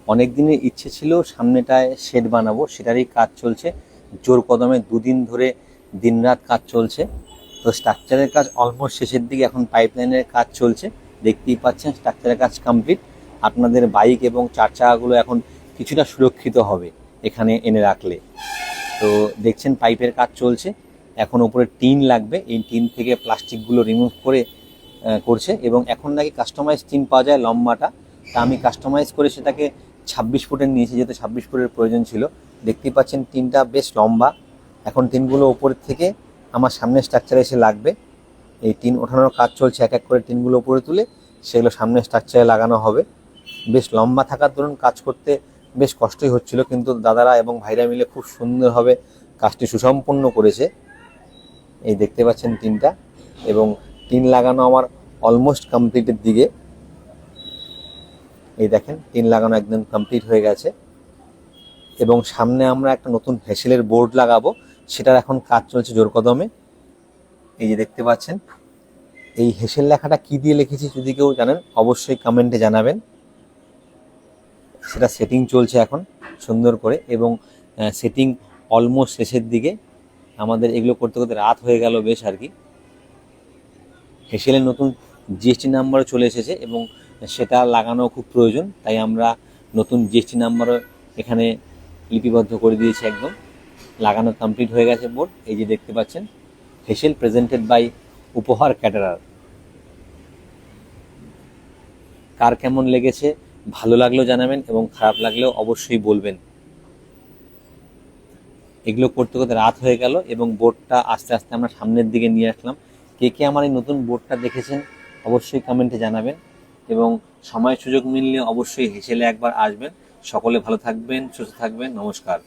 অনেক দিনের ইচ্ছে ছিল সামনেটায় শেড বানাবো, সেটারই কাজ চলছে জোর কদমে। দুদিন ধরে দিনরাত কাজ চলছে। তো স্ট্রাকচারের কাজ অলমোস্ট শেষের দিকে, এখন পাইপলাইনের কাজ চলছে। দেখতেই পাচ্ছেন স্ট্রাকচারের কাজ কমপ্লিট। আপনাদের বাইক এবং চার চাকাগুলো এখন কিছুটা সুরক্ষিত হবে এখানে এনে রাখলে। তো দেখছেন পাইপের কাজ চলছে। এখন উপরে টিন লাগবে, এই টিন থেকে প্লাস্টিকগুলো রিমুভ করে করছে। এবং এখন নাকি কাস্টমাইজ টিন পাওয়া যায় লম্বাটা, তা আমি কাস্টমাইজ করে সেটাকে 26 ফুটের নিয়েছি, যেহেতু 26 ফুটের প্রয়োজন ছিল। দেখতেই পাচ্ছেন টিনটা বেশ লম্বা। এখন টিনগুলো উপরের থেকে আমার সামনের স্ট্রাকচারে এসে লাগবে। এই টিন ওঠানোর কাজ চলছে, এক এক করে টিনগুলো উপরে তুলে সেগুলো সামনের স্ট্রাকচারে লাগানো হবে। বেশ লম্বা থাকার দরুন কাজ করতে বেশ কষ্টই হচ্ছিল, কিন্তু দাদারা এবং ভাইরা মিলে খুব সুন্দরভাবে কাজটি সুসম্পন্ন করেছে। এই দেখতে পাচ্ছেন টিনটা, এবং টিন লাগানো আমার অলমোস্ট কমপ্লিটের দিকে। এই দেখেন টিন লাগানো একদম কমপ্লিট হয়ে গেছে। এবং সামনে আমরা একটা নতুন হেসেলের বোর্ড লাগাবো, সেটার এখন কাজ চলছে জোর কদমে। এই যে দেখতে পাচ্ছেন, এই হেসেল লেখাটা কি দিয়ে লিখেছি যদি কেউ জানেন অবশ্যই কমেন্টে জানাবেন। সেটা সেটিং চলছে এখন সুন্দর করে, এবং সেটিং অলমোস্ট শেষের দিকে। আমাদের এগুলো করতে করতে রাত হয়ে গেল বেশ আর কি। হেসেলের নতুন জিএসটি নাম্বারও চলে এসেছে এবং সেটা লাগানো খুব প্রয়োজন, তাই আমরা নতুন জিএসটি নাম্বারও এখানে লিপিবদ্ধ করে দিয়েছি। একদম লাগানো কমপ্লিট হয়ে গেছে বোর্ড। এই যে দেখতে পাচ্ছেন হেসেল প্রেজেন্টেড বাই উপহার ক্যাটারার। কার কেমন লেগেছে ভালো লাগলেও জানাবেন এবং খারাপ লাগলেও অবশ্যই বলবেন। এগুলো করতে করতে রাত হয়ে গেল এবং বোর্ডটা আস্তে আস্তে আমরা সামনের দিকে নিয়ে আসলাম। কে কে আমার এই নতুন বোর্ডটা দেখেছেন অবশ্যই কমেন্টে জানাবেন, এবং সময় সুযোগ মিললে অবশ্যই হেসেলে একবার আসবেন। সকলে ভালো থাকবেন, সুস্থ থাকবেন, নমস্কার।